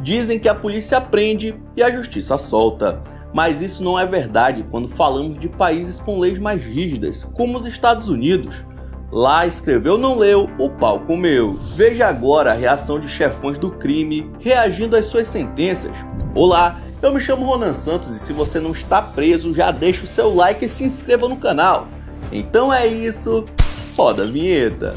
Dizem que a polícia prende e a justiça solta. Mas isso não é verdade quando falamos de países com leis mais rígidas, como os Estados Unidos. Lá escreveu não leu, o pau comeu. Veja agora a reação de chefões do crime reagindo às suas sentenças. Olá, eu me chamo Ronan Santos e se você não está preso, já deixa o seu like e se inscreva no canal. Então é isso, roda a vinheta.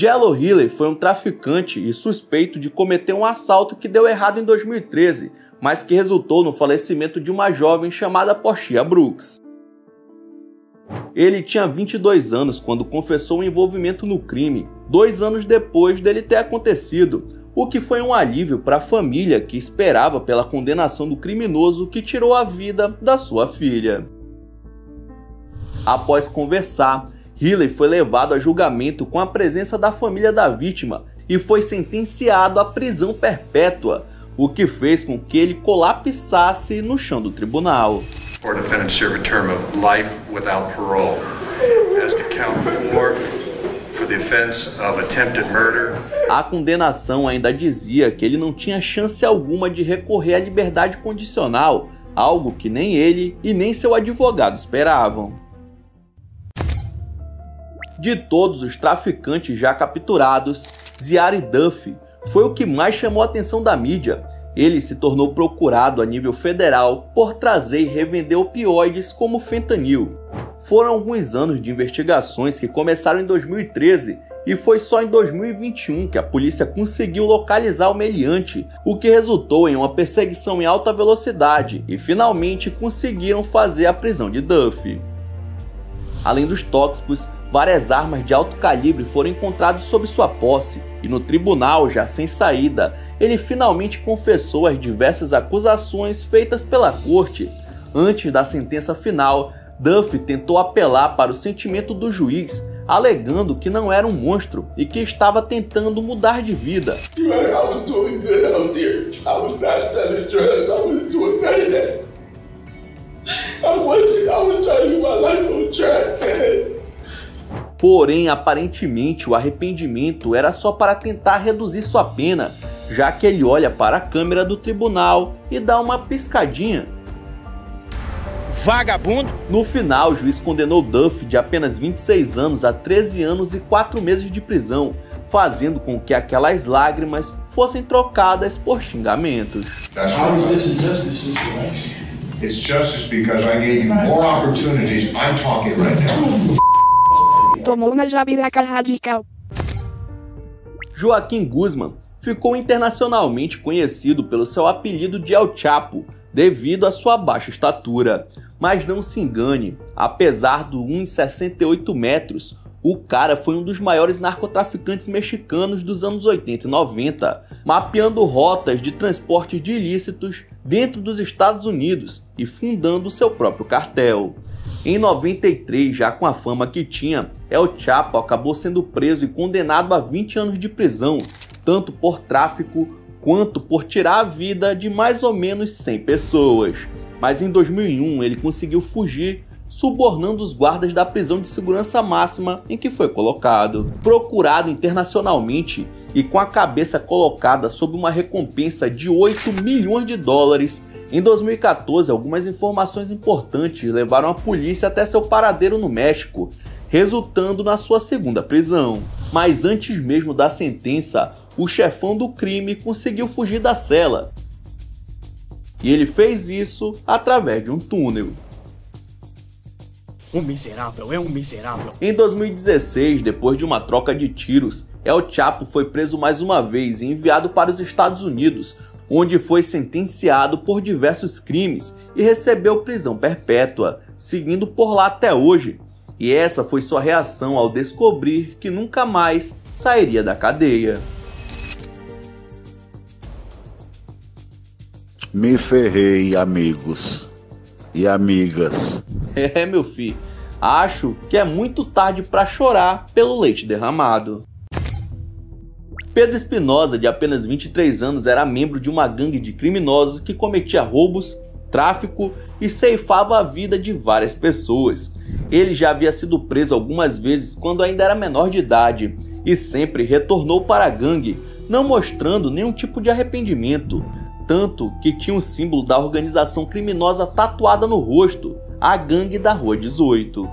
Jello Healy foi um traficante e suspeito de cometer um assalto que deu errado em 2013, mas que resultou no falecimento de uma jovem chamada Portia Brooks. Ele tinha 22 anos quando confessou o envolvimento no crime, 2 anos depois dele ter acontecido, o que foi um alívio para a família que esperava pela condenação do criminoso que tirou a vida da sua filha. Após conversar, Healy foi levado a julgamento com a presença da família da vítima e foi sentenciado à prisão perpétua, o que fez com que ele colapsasse no chão do tribunal. Or defendant serve a term of life without parole. As to count 4 for the offense of attempted murder. A condenação ainda dizia que ele não tinha chance alguma de recorrer à liberdade condicional, algo que nem ele e nem seu advogado esperavam. De todos os traficantes já capturados, Ziari Duffy foi o que mais chamou a atenção da mídia. Ele se tornou procurado a nível federal por trazer e revender opioides como fentanil. Foram alguns anos de investigações que começaram em 2013 e foi só em 2021 que a polícia conseguiu localizar o meliante, o que resultou em uma perseguição em alta velocidade e finalmente conseguiram fazer a prisão de Duffy. Além dos tóxicos, várias armas de alto calibre foram encontradas sob sua posse e no tribunal, já sem saída, ele finalmente confessou as diversas acusações feitas pela corte. Antes da sentença final, Duffy tentou apelar para o sentimento do juiz, alegando que não era um monstro e que estava tentando mudar de vida. Porém, aparentemente, o arrependimento era só para tentar reduzir sua pena, já que ele olha para a câmera do tribunal e dá uma piscadinha. Vagabundo! No final, o juiz condenou Duffy de apenas 26 anos a 13 anos e 4 meses de prisão, fazendo com que aquelas lágrimas fossem trocadas por xingamentos. It's justice because I gave you more opportunities. I'm talking right now. Tomou uma jabiraca radical. Joaquim Guzman ficou internacionalmente conhecido pelo seu apelido de El Chapo, devido à sua baixa estatura. Mas não se engane, apesar do 1,68 metros, o cara foi um dos maiores narcotraficantes mexicanos dos anos 80 e 90, mapeando rotas de transporte de ilícitos dentro dos Estados Unidos e fundando seu próprio cartel. Em 93, já com a fama que tinha, El Chapo acabou sendo preso e condenado a 20 anos de prisão, tanto por tráfico quanto por tirar a vida de mais ou menos 100 pessoas. Mas em 2001 ele conseguiu fugir, subornando os guardas da prisão de segurança máxima em que foi colocado. Procurado internacionalmente e com a cabeça colocada sob uma recompensa de 8 milhões de dólares, em 2014 algumas informações importantes levaram a polícia até seu paradeiro no México, resultando na sua segunda prisão. Mas antes mesmo da sentença, o chefão do crime conseguiu fugir da cela. E ele fez isso através de um túnel. Um miserável, é um miserável. Em 2016, depois de uma troca de tiros, El Chapo foi preso mais uma vez e enviado para os Estados Unidos, onde foi sentenciado por diversos crimes e recebeu prisão perpétua, seguindo por lá até hoje. E essa foi sua reação ao descobrir que nunca mais sairia da cadeia. Me ferrei, amigos e amigas. É, meu filho, acho que é muito tarde para chorar pelo leite derramado. Pedro Espinosa, de apenas 23 anos, era membro de uma gangue de criminosos que cometia roubos, tráfico e ceifava a vida de várias pessoas. Ele já havia sido preso algumas vezes quando ainda era menor de idade e sempre retornou para a gangue, não mostrando nenhum tipo de arrependimento, tanto que tinha o símbolo da organização criminosa tatuada no rosto, a Gangue da Rua 18.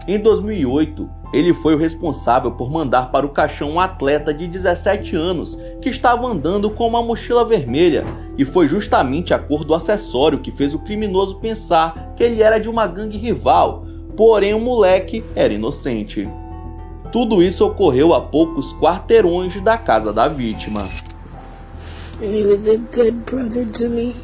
Em 2008, ele foi o responsável por mandar para o caixão um atleta de 17 anos que estava andando com uma mochila vermelha, e foi justamente a cor do acessório que fez o criminoso pensar que ele era de uma gangue rival, porém o moleque era inocente. Tudo isso ocorreu a poucos quarteirões da casa da vítima.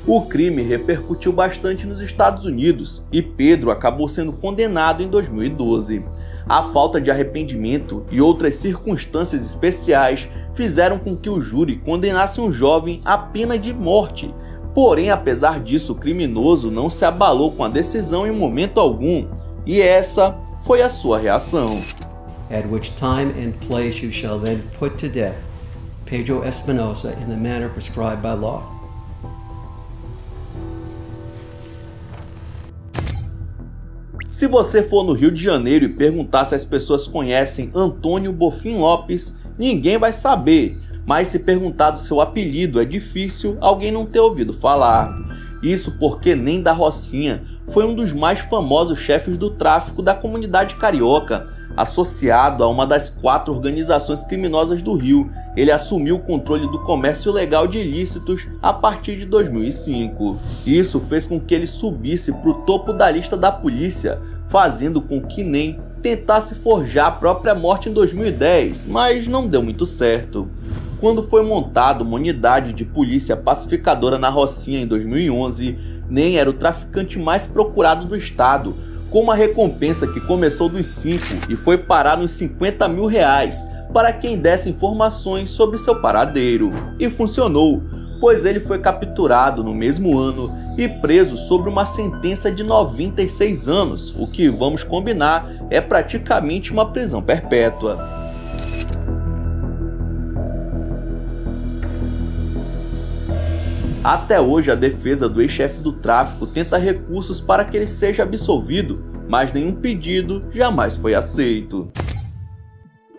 O crime repercutiu bastante nos Estados Unidos e Pedro acabou sendo condenado em 2012. A falta de arrependimento e outras circunstâncias especiais fizeram com que o júri condenasse um jovem à pena de morte. Porém, apesar disso, o criminoso não se abalou com a decisão em momento algum, e essa foi a sua reação. At which time and place you shall then put to death Pedro Espinosa in the manner prescribed by law. Se você for no Rio de Janeiro e perguntar se as pessoas conhecem Antônio Bofim Lopes, ninguém vai saber, mas se perguntar do seu apelido é difícil alguém não ter ouvido falar. Isso porque Nem da Rocinha foi um dos mais famosos chefes do tráfico da comunidade carioca. Associado a uma das 4 organizações criminosas do Rio, ele assumiu o controle do comércio ilegal de ilícitos a partir de 2005. Isso fez com que ele subisse para o topo da lista da polícia, fazendo com que Nem tentasse forjar a própria morte em 2010, mas não deu muito certo. Quando foi montada uma unidade de polícia pacificadora na Rocinha em 2011, Nem era o traficante mais procurado do estado, com uma recompensa que começou dos 5 e foi parar nos 50 mil reais para quem desse informações sobre seu paradeiro. E funcionou, pois ele foi capturado no mesmo ano e preso sob uma sentença de 96 anos, o que, vamos combinar, é praticamente uma prisão perpétua. Até hoje, a defesa do ex-chefe do tráfico tenta recursos para que ele seja absolvido, mas nenhum pedido jamais foi aceito.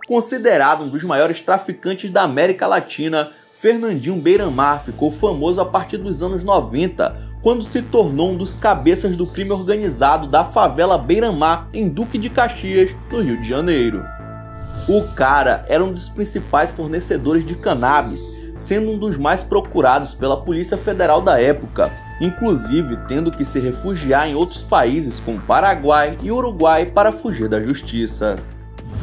Considerado um dos maiores traficantes da América Latina, Fernandinho Beiramar ficou famoso a partir dos anos 90, quando se tornou um dos cabeças do crime organizado da favela Beiramar, em Duque de Caxias, no Rio de Janeiro. O cara era um dos principais fornecedores de cannabis, sendo um dos mais procurados pela Polícia Federal da época, inclusive tendo que se refugiar em outros países como Paraguai e Uruguai para fugir da justiça.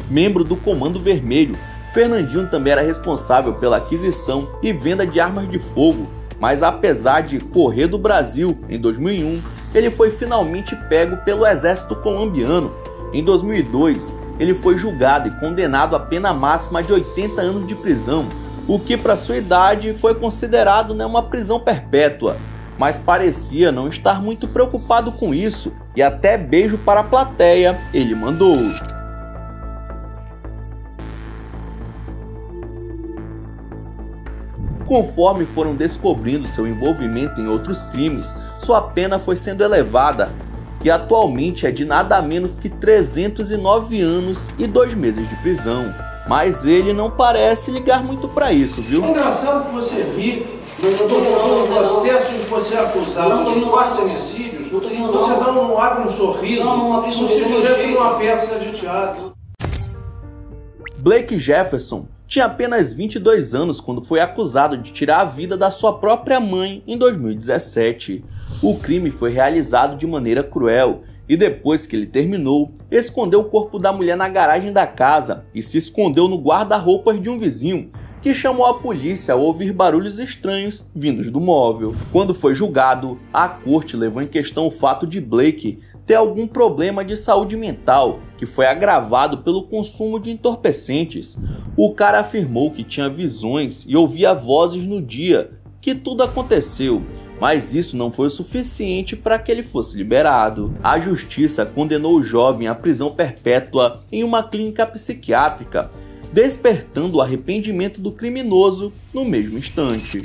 Membro do Comando Vermelho, Fernandinho também era responsável pela aquisição e venda de armas de fogo, mas apesar de correr do Brasil em 2001, ele foi finalmente pego pelo exército colombiano. Em 2002, ele foi julgado e condenado à pena máxima de 80 anos de prisão, o que para sua idade foi considerado uma prisão perpétua, mas parecia não estar muito preocupado com isso, e até beijo para a plateia ele mandou. Conforme foram descobrindo seu envolvimento em outros crimes, sua pena foi sendo elevada, e atualmente é de nada menos que 309 anos e 2 meses de prisão. Mas ele não parece ligar muito pra isso, viu? É engraçado que você ri, no processo de você é acusado de 4 homicídios, você abre um sorriso, como se estivesse numa peça de teatro. Blake Jefferson tinha apenas 22 anos quando foi acusado de tirar a vida da sua própria mãe em 2017. O crime foi realizado de maneira cruel, e depois que ele terminou, escondeu o corpo da mulher na garagem da casa e se escondeu no guarda-roupas de um vizinho, que chamou a polícia ao ouvir barulhos estranhos vindos do móvel. Quando foi julgado, a corte levou em questão o fato de Blake ter algum problema de saúde mental, que foi agravado pelo consumo de entorpecentes. O cara afirmou que tinha visões e ouvia vozes no dia que tudo aconteceu, mas isso não foi o suficiente para que ele fosse liberado. A justiça condenou o jovem à prisão perpétua em uma clínica psiquiátrica, despertando o arrependimento do criminoso no mesmo instante.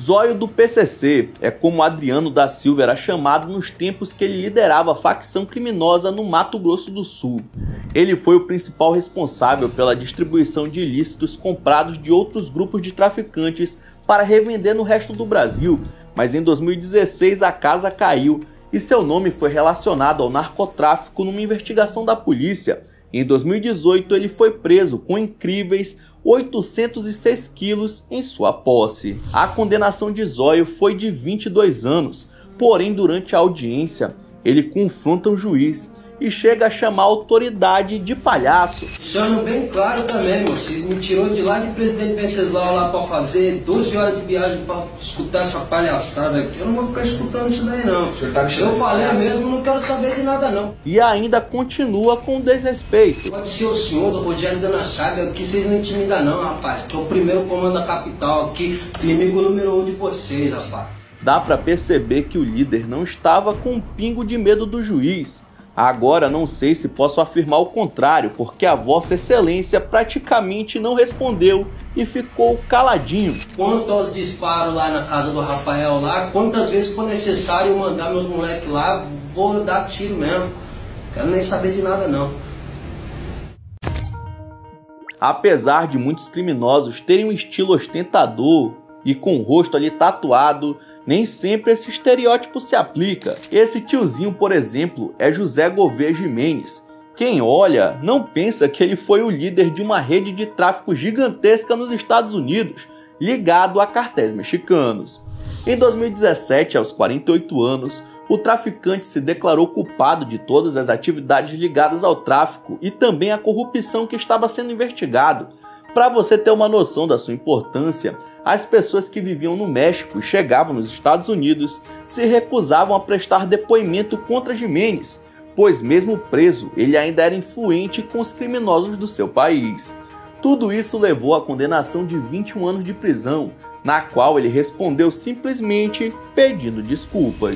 Zóio do PCC é como Adriano da Silva era chamado nos tempos que ele liderava a facção criminosa no Mato Grosso do Sul. Ele foi o principal responsável pela distribuição de ilícitos comprados de outros grupos de traficantes para revender no resto do Brasil, mas em 2016 a casa caiu e seu nome foi relacionado ao narcotráfico numa investigação da polícia. Em 2018 ele foi preso com incríveis 806 quilos em sua posse. A condenação de Zóio foi de 22 anos, porém durante a audiência ele confronta o juiz e chega a chamar a autoridade de palhaço. Deixando bem claro também, meu, vocês me tirou de lá de Presidente Venceslau lá pra fazer 12 horas de viagem pra escutar essa palhaçada aqui. Eu não vou ficar escutando isso daí não. Eu falei mesmo, não quero saber de nada não. E ainda continua com desrespeito. Pode ser o senhor do Rogério Dana Chaves, aqui vocês não intimidam não, rapaz, que é o primeiro comando da capital aqui, inimigo número 1 de vocês, rapaz. Dá pra perceber que o líder não estava com um pingo de medo do juiz. Agora não sei se posso afirmar o contrário, porque a Vossa Excelência praticamente não respondeu e ficou caladinho. Quanto aos disparos lá na casa do Rafael lá, quantas vezes for necessário mandar meus moleques lá, vou dar tiro mesmo. Quero nem saber de nada não. Apesar de muitos criminosos terem um estilo ostentador e com o rosto ali tatuado, nem sempre esse estereótipo se aplica. Esse tiozinho, por exemplo, é José Gouveia Jimenez. Quem olha não pensa que ele foi o líder de uma rede de tráfico gigantesca nos Estados Unidos, ligado a cartéis mexicanos. Em 2017, aos 48 anos, o traficante se declarou culpado de todas as atividades ligadas ao tráfico e também à corrupção que estava sendo investigado. Para você ter uma noção da sua importância, as pessoas que viviam no México e chegavam nos Estados Unidos se recusavam a prestar depoimento contra Jimenez, pois mesmo preso, ele ainda era influente com os criminosos do seu país. Tudo isso levou à condenação de 21 anos de prisão, na qual ele respondeu simplesmente pedindo desculpas.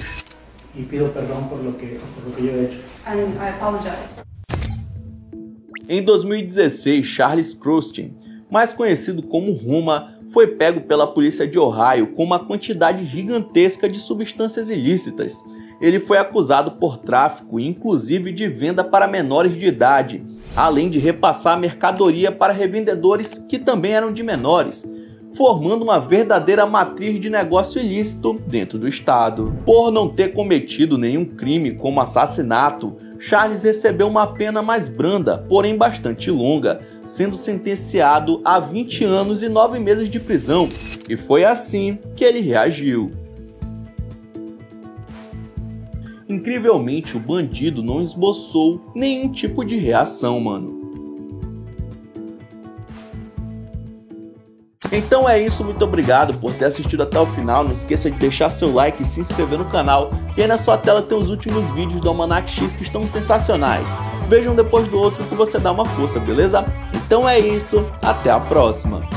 E pido perdão por lo que eu he hecho. And I apologize. Em 2016, Charles Krustin, mais conhecido como Roma, foi pego pela polícia de Ohio com uma quantidade gigantesca de substâncias ilícitas. Ele foi acusado por tráfico e inclusive de venda para menores de idade, além de repassar a mercadoria para revendedores que também eram de menores, formando uma verdadeira matriz de negócio ilícito dentro do estado. Por não ter cometido nenhum crime como assassinato, Charles recebeu uma pena mais branda, porém bastante longa, sendo sentenciado a 20 anos e 9 meses de prisão, e foi assim que ele reagiu. Incrivelmente, o bandido não esboçou nenhum tipo de reação, mano. Então é isso, muito obrigado por ter assistido até o final, não esqueça de deixar seu like e se inscrever no canal, e aí na sua tela tem os últimos vídeos do Almanac X que estão sensacionais. Vejam depois do outro que você dá uma força, beleza? Então é isso, até a próxima!